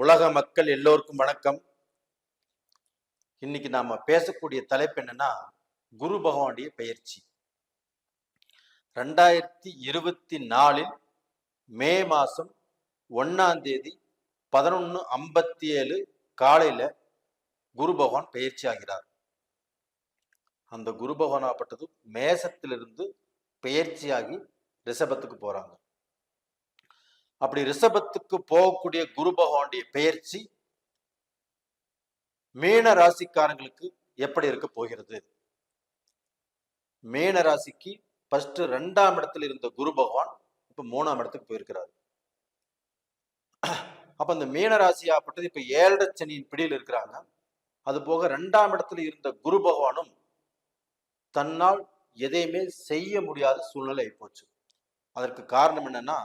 உலக மக்கள் எல்லோருக்கும் வணக்கம். இன்னைக்கு நாம பேசக்கூடிய தலைப்பு என்னன்னா, குரு பகவானுடைய பெயர்ச்சி. 2024 மே மாசம் 1ஆம் தேதி 11:57 காலையில குரு பகவான் பெயர்ச்சி ஆகிறார். அந்த குரு பகவானாப்பட்டது மேசத்திலிருந்து பெயர்ச்சியாகி ரிஷபத்துக்கு போறாங்க. அப்படி ரிஷபத்துக்கு போகக்கூடிய குரு பகவானுடைய பெயர்ச்சி மீன ராசிக்காரங்களுக்கு எப்படி இருக்க போகிறது? மீன ராசிக்கு ஃபர்ஸ்ட் 2ஆம் இடத்துல இருந்த குரு பகவான் இப்ப 3ஆம் இடத்துக்கு போயிருக்கிறார். அப்ப இந்த மீன ராசியாப்பட்டது இப்ப 7.5 சனியின் பிடியில் இருக்கிறாங்க. அது போக 2ஆம் இடத்துல இருந்த குரு பகவானும் தன்னால் எதையுமே செய்ய முடியாத சூழ்நிலை போச்சு. அதற்கு காரணம் என்னன்னா,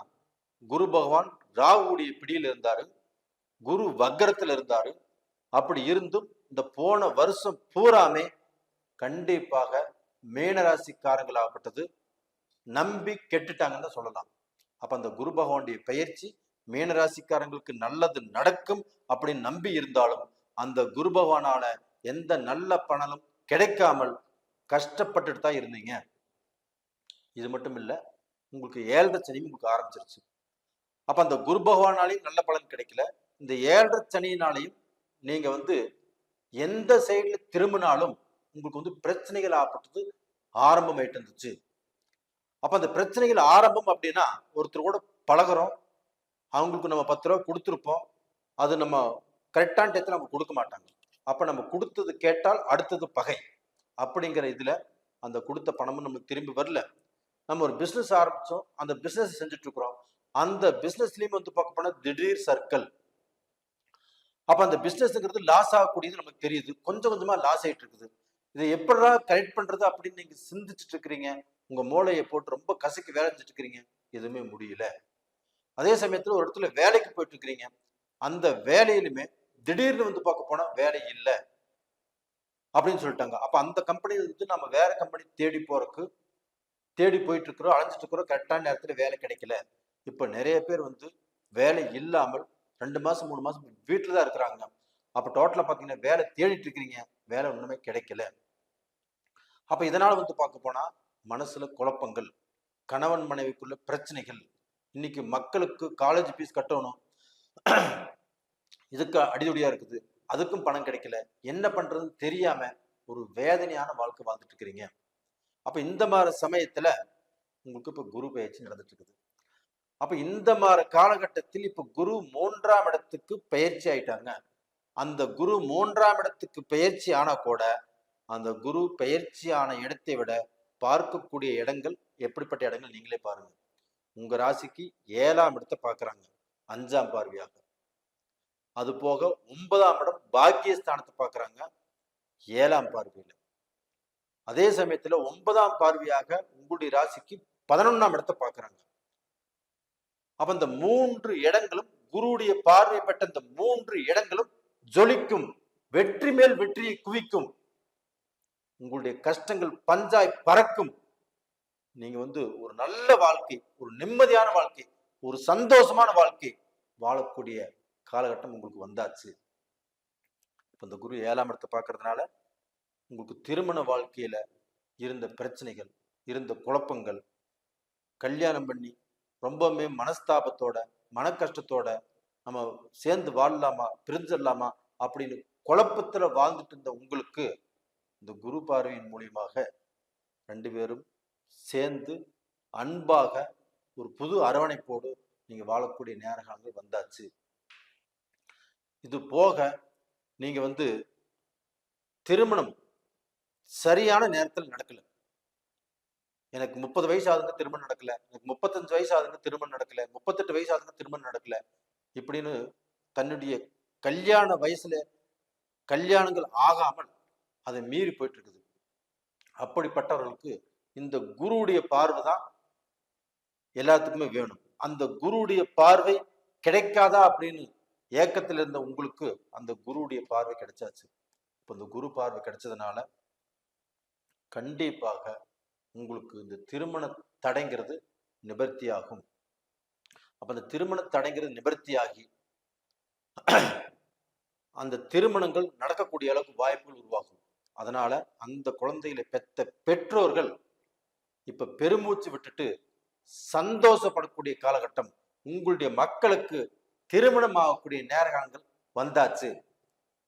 குரு பகவான் ராகுடைய பிடியில் இருந்தாரு, குரு வக்கரத்துல இருந்தாரு. அப்படி இருந்தும் இந்த போன வருஷம் பூராமே கண்டிப்பாக மீனராசிக்காரங்களாகப்பட்டது நம்பி கெட்டுட்டாங்கன்னு சொல்லலாம். அப்ப அந்த குரு பகவானுடைய பெயர்ச்சி மீனராசிக்காரங்களுக்கு நல்லது நடக்கும் அப்படின்னு நம்பி இருந்தாலும் அந்த குரு பகவானால எந்த நல்ல பலனும் கிடைக்காமல் கஷ்டப்பட்டுட்டு தான் இருந்தீங்க. இது மட்டும் இல்ல, உங்களுக்கு 7.5 சனி உங்களுக்கு ஆரம்பிச்சிருச்சு. அப்ப அந்த குரு பகவானாலையும் நல்ல பலன் கிடைக்கல. இந்த 7.5 சனியினாலையும் நீங்க எந்த சைட்ல திரும்பினாலும் உங்களுக்கு பிரச்சனைகள் ஆப்பட்டது ஆரம்பமாயிட்டு இருந்துச்சு. அப்ப அந்த பிரச்சனைகள் ஆரம்பம் அப்படின்னா, ஒருத்தர் கூட பழகிறோம், அவங்களுக்கு நம்ம 10 ரூபா கொடுத்துருப்போம், அது நம்ம கரெக்டான டயத்துல நம்ம கொடுக்க மாட்டாங்க. அப்ப நம்ம கொடுத்தது கேட்டால் அடுத்தது பகை அப்படிங்கிற இதுல அந்த கொடுத்த பணமும் நமக்கு திரும்பி வரல. நம்ம ஒரு பிசினஸ் ஆரம்பிச்சோம், அந்த பிசினஸ் செஞ்சுட்டு இருக்கிறோம், அந்த பிசினஸ்லயும் பார்க்க போனா திடீர் சர்க்கிள். அப்ப அந்த பிசினஸ்ங்கிறது லாஸ் ஆகக்கூடியது நமக்கு தெரியுது, கொஞ்சம் கொஞ்சமா லாஸ் ஆயிட்டு இருக்குது. இதை எப்படா கரெக்ட் பண்றது அப்படின்னு நீங்க சிந்திச்சுட்டு இருக்கிறீங்க, உங்க மூளையை போட்டு ரொம்ப கசக்கி வேலை செஞ்சுட்டு இருக்கிறீங்க, எதுவுமே முடியல. அதே சமயத்துல ஒரு இடத்துல வேலைக்கு போயிட்டு இருக்கிறீங்க, அந்த வேலையிலுமே திடீர்னு பார்க்க போனா வேலை இல்லை அப்படின்னு சொல்லிட்டாங்க. அப்ப அந்த கம்பெனி நம்ம வேற கம்பெனி தேடி போயிட்டு இருக்கிறோம், அலைஞ்சிட்டு இருக்கிறோம், கரெக்டான நேரத்துல வேலை கிடைக்கல. இப்ப நிறைய பேர் வேலை இல்லாமல் 2 மாசம் 3 மாசம் வீட்டுல தான் இருக்கிறாங்க. அப்ப டோட்டலா பாத்தீங்கன்னா வேலை தேடிட்டு இருக்கிறீங்க, வேலை ஒண்ணுமே கிடைக்கல. அப்ப இதனால பார்க்க போனா மனசுல குழப்பங்கள், கணவன் மனைவிக்குள்ள பிரச்சனைகள். இன்னைக்கு மக்களுக்கு காலேஜ் ஃபீஸ் கட்டணும், இதுக்கு அடிதொடியா இருக்குது, அதுக்கும் பணம் கிடைக்கல, என்ன பண்றதுன்னு தெரியாம ஒரு வேதனையான வாழ்க்கை வாழ்ந்துட்டு இருக்கிறீங்க. அப்ப இந்த மாதிரி சமயத்துல உங்களுக்கு இப்ப குரு பெயர்ச்சி நடந்துட்டு இருக்குது. அப்ப இந்த மாதிரி காலகட்டத்தில் இப்ப குரு 3ஆம் இடத்துக்கு பெயர்ச்சி ஆயிட்டாங்க. அந்த குரு 3ஆம் இடத்துக்கு பெயர்ச்சி ஆனா கூட அந்த குரு பெயர்ச்சி ஆன இடத்தை விட பார்க்கக்கூடிய இடங்கள் எப்படிப்பட்ட இடங்கள் நீங்களே பாருங்க. உங்க ராசிக்கு 7ஆம் இடத்தை பார்க்கறாங்க 5ஆம் பார்வையாக. அது போக 9ஆம் இடம் பாக்கியஸ்தானத்தை பார்க்கறாங்க 7ஆம் பார்வையில. அதே சமயத்துல 9ஆம் பார்வையாக உங்களுடைய ராசிக்கு 11ஆம் இடத்தை பார்க்கறாங்க. அப்ப இந்த 3 இடங்களும் குருவுடைய பார்வை பெற்ற இந்த 3 இடங்களும் ஜொலிக்கும், வெற்றி மேல் வெற்றியை குவிக்கும். உங்களுடைய கஷ்டங்கள் பஞ்சாய் பறக்கும். நீங்க ஒரு நல்ல வாழ்க்கை, ஒரு நிம்மதியான வாழ்க்கை, ஒரு சந்தோஷமான வாழ்க்கை வாழக்கூடிய காலகட்டம் உங்களுக்கு வந்தாச்சு. இந்த குரு 7ஆம் இடத்தை பார்க்கறதுனால உங்களுக்கு திருமண வாழ்க்கையில இருந்த பிரச்சனைகள், இருந்த குழப்பங்கள், கல்யாணம் பண்ணி ரொம்பவுமே மனஸ்தாபத்தோட மன கஷ்டத்தோட நம்ம சேர்ந்து வாழலாமா பிரிஞ்சிடலாமா அப்படின்னு குழப்பத்துல வாழ்ந்துட்டு இருந்த உங்களுக்கு இந்த குரு பார்வையின் மூலியமாக 2 பேரும் சேர்ந்து அன்பாக ஒரு புது அரவணைப்போடு நீங்க வாழக்கூடிய நேரங்கள் வந்தாச்சு. இது போக நீங்க திருமணம் சரியான நேரத்தில் நடக்கல. எனக்கு 30 வயசு ஆகுதுங்க திருமணம் நடக்கல, எனக்கு 35 வயசு ஆகுதுங்க திருமணம் நடக்கல, 38 வயசு ஆகுதுங்க திருமணம் நடக்கல இப்படின்னு தன்னுடைய கல்யாண வயசுல கல்யாணங்கள் ஆகாமல் அதை மீறி போயிட்டு இருக்குது. அப்படிப்பட்டவர்களுக்கு இந்த குருவுடைய பார்வை தான் எல்லாத்துக்குமே வேணும். அந்த குருவுடைய பார்வை கிடைக்காதா அப்படின்னு ஏக்கத்தில் இருந்த உங்களுக்கு அந்த குருவுடைய பார்வை கிடைச்சாச்சு. இப்ப இந்த குரு பார்வை கிடைச்சதுனால கண்டிப்பாக உங்களுக்கு இந்த திருமண தடைங்கிறது நிவர்த்தியாகும். அப்ப அந்த திருமண தடைங்கிறது நிவர்த்தியாகி அந்த திருமணங்கள் நடக்கக்கூடிய அளவுக்கு வாய்ப்புகள் உருவாகும். அதனால அந்த குழந்தைகளை பெற்ற பெற்றோர்கள் இப்ப பெருமூச்சு விட்டுட்டு சந்தோஷப்படக்கூடிய காலகட்டம். உங்களுடைய மக்களுக்கு திருமணம் ஆகக்கூடிய நேரங்கள் வந்தாச்சு.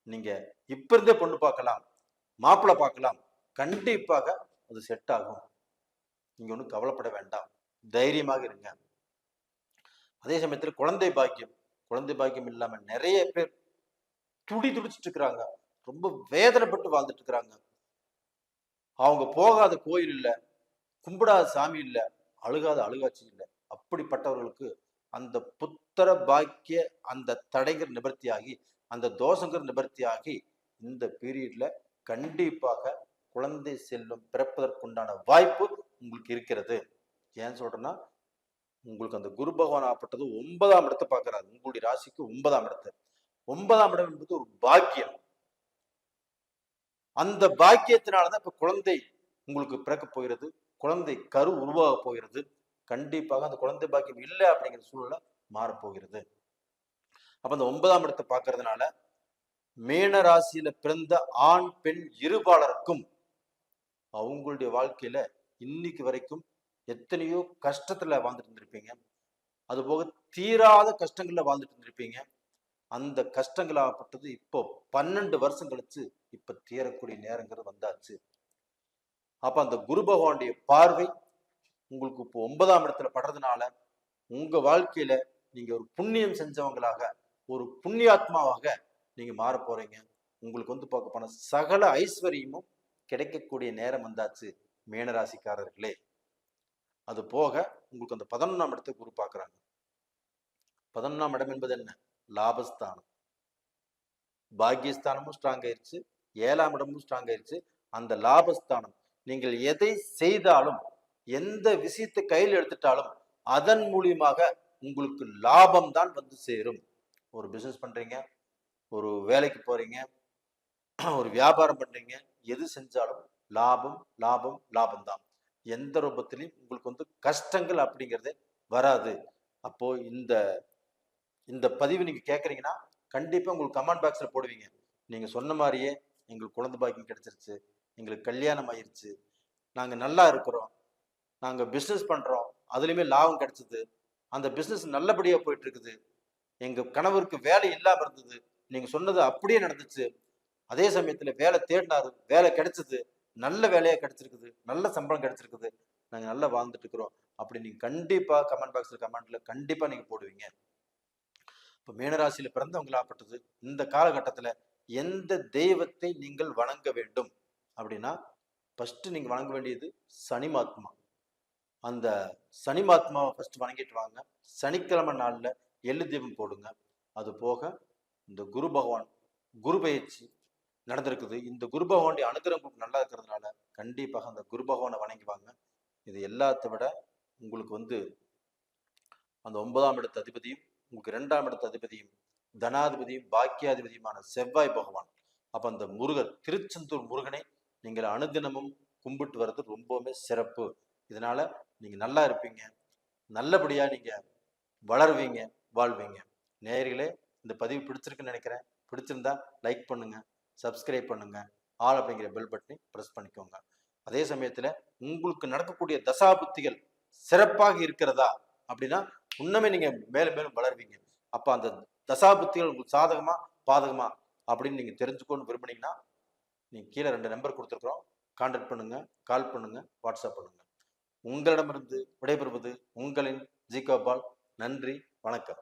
நீங்க இப்ப இருந்தே பொண்ணு பார்க்கலாம், மாப்பிள்ளை பார்க்கலாம். கண்டிப்பாக அது செட் ஆகும். நீங்க ஒன்றும் கவலைப்பட வேண்டாம், தைரியமாக இருங்க. அதே சமயத்தில் குழந்தை பாக்கியம் இல்லாம நிறைய பேர் துடிச்சிட்டு இருக்கிறாங்க, ரொம்ப வேதனைப்பட்டு வாழ்ந்துட்டு இருக்கிறாங்க. அவங்க போகாத கோயில் இல்ல, கும்பிடாத சாமி இல்ல, அழுகாத அழுகாட்சி இல்ல. அப்படிப்பட்டவர்களுக்கு அந்த புத்திர பாக்கிய அந்த தடைகள் நிவர்த்தியாகி, அந்த தோஷங்கள் நிவர்த்தியாகி, இந்த பீரியட்ல கண்டிப்பாக குழந்தை செல்வம் பிறப்பதற்குண்டான வாய்ப்பு உங்களுக்கு இருக்கிறது. ஏன் சொல்றேன்னா, உங்களுக்கு அந்த குரு பகவான் ஆப்பட்டது 9ஆம் இடத்தை பார்க்கிறாரு. உங்களுடைய ராசிக்கு 9ஆம் இடத்தை. 9ஆம் இடம் என்பது ஒரு பாக்கியம். அந்த பாக்கியத்தினாலதான் இப்ப குழந்தை உங்களுக்கு பிறக்க போகிறது, குழந்தை கரு உருவாக போகிறது. கண்டிப்பாக அந்த குழந்தை பாக்கியம் இல்லை அப்படிங்கிற சூழ்நிலை மாறப்போகிறது. அப்ப அந்த 9ஆம் இடத்தை பார்க்கறதுனால மீன ராசியில பிறந்த ஆண் பெண் இருபாலருக்கும் அவங்களுடைய வாழ்க்கையில இன்னைக்கு வரைக்கும் எத்தனையோ கஷ்டத்துல வாழ்ந்துட்டு இருந்திருப்பீங்க. அது போக தீராத கஷ்டங்கள்ல வாழ்ந்துட்டு இருந்திருப்பீங்க. அந்த கஷ்டங்கள் ஆகப்பட்டது இப்போ 12 வருஷம் கழிச்சு இப்ப தீரக்கூடிய நேரங்கிறது வந்தாச்சு. அப்ப அந்த குரு பகவானுடைய பார்வை உங்களுக்கு இப்போ 9ஆம் இடத்துல படுறதுனால உங்க வாழ்க்கையில நீங்க ஒரு புண்ணியம் செஞ்சவங்களாக, ஒரு புண்ணியாத்மாவாக நீங்க மாற போறீங்க. உங்களுக்கு பார்க்க போன சகல ஐஸ்வர்யமும் கிடைக்கக்கூடிய நேரம் வந்தாச்சு மீனராசிக்காரர்களே. அது போக உங்களுக்கு அந்த 11ஆம் இடத்தை குரு பார்க்குறாங்க. 11ஆம் இடம் என்பது என்ன? லாபஸ்தானம். பாக்கியஸ்தானமும் ஸ்ட்ராங் ஆயிடுச்சு, 7ஆம் இடமும் ஸ்ட்ராங் ஆயிடுச்சு. அந்த லாபஸ்தானம் நீங்கள் எதை செய்தாலும், எந்த விஷயத்தை கையில் எடுத்துட்டாலும் அதன் மூலியமாக உங்களுக்கு லாபம் தான் வந்து சேரும். ஒரு பிசினஸ் பண்றீங்க, ஒரு வேலைக்கு போறீங்க, ஒரு வியாபாரம் பண்றீங்க, எது செஞ்சாலும் லாபம் லாபம் லாபம் தான். எந்த ரூபத்திலையும் உங்களுக்கு கஷ்டங்கள் அப்படிங்கிறதே வராது. அப்போ இந்த இந்த பதிவு நீங்க கேட்குறீங்கன்னா கண்டிப்பா உங்களுக்கு கமெண்ட் பாக்ஸ்ல போடுவீங்க. நீங்க சொன்ன மாதிரியே எங்களுக்கு குழந்தை பாக்கியம் கிடைச்சிருச்சு, எங்களுக்கு கல்யாணம் ஆயிருச்சு, நாங்க நல்லா இருக்கிறோம், நாங்க பிசினஸ் பண்றோம், அதுலயுமே லாபம் கிடைச்சது, அந்த பிசினஸ் நல்லபடியா போயிட்டு இருக்குது, எங்க கணவருக்கு வேலை இல்லாம இருந்தது, நீங்க சொன்னது அப்படியே நடந்துச்சு, அதே சமயத்துல வேலை தேடினாரு, வேலை கிடைச்சது, நல்ல வேலையா கிடைச்சிருக்குது, நல்ல சம்பளம் கிடைச்சிருக்குது, நாங்க நல்லா வாழ்ந்துட்டு இருக்கிறோம் அப்படி நீங்க கண்டிப்பா கமெண்ட் பாக்ஸ்ல கமெண்ட்ல கண்டிப்பா நீங்க போடுவீங்க. இப்ப மீனராசியில பிறந்தவங்களாப்பட்டது இந்த காலகட்டத்துல எந்த தெய்வத்தை நீங்கள் வணங்க வேண்டும் அப்படின்னா, ஃபர்ஸ்ட் நீங்க வணங்க வேண்டியது சனிமாத்மா. அந்த சனிமாத்மாவை ஃபர்ஸ்ட் வணங்கிட்டு வாங்க. சனிக்கிழமை நாள்ல எள்ளு தீபம் போடுங்க. அது போக இந்த குரு பகவான் குரு பயிற்சி நடந்திருக்குது. இந்த குரு பகவானுடைய அனுகிரகம் நல்லா இருக்கிறதுனால கண்டிப்பாக அந்த குரு பகவானை வணங்குவாங்க. இது எல்லாத்தை விட உங்களுக்கு அந்த 9ஆம் இடத்து அதிபதியும், உங்களுக்கு 2ஆம் இடத்து அதிபதியும், தனாதிபதியும், பாக்கியாதிபதியுமான செவ்வாய் பகவான். அப்ப அந்த முருகர், திருச்செந்தூர் முருகனை நீங்கள் அனுதினமும் கும்பிட்டு வர்றது ரொம்பவுமே சிறப்பு. இதனால நீங்க நல்லா இருப்பீங்க, நல்லபடியா நீங்க வளருவீங்க, வாழ்வீங்க. நேயர்களே, இந்த பதிவு பிடிச்சிருக்குன்னு நினைக்கிறேன். பிடிச்சிருந்தா லைக் பண்ணுங்க, சப்ஸ்கிரைப் பண்ணுங்க, ஆல் அப்படிங்கிற பெல் பட்டனை பிரஸ் பண்ணிக்கோங்க. அதே சமயத்துல உங்களுக்கு நடக்கக்கூடிய தசாபுத்திகள் சிறப்பாக இருக்கிறதா அப்படின்னா இன்னுமே நீங்க மேலும் மேலும் வளருவீங்க. அப்ப அந்த தசாபுத்திகள் உங்களுக்கு சாதகமா பாதகமா அப்படின்னு நீங்க தெரிஞ்சுக்கணும்னு விரும்புனீங்கன்னா நீங்க கீழே 2 நம்பர் கொடுத்துருக்குறோம், கான்டாக்ட் பண்ணுங்க, கால் பண்ணுங்க, வாட்ஸ்அப் பண்ணுங்க. உங்களிடமிருந்து விடைபெறுவது உங்களின் ஜி கோபால். நன்றி, வணக்கம்.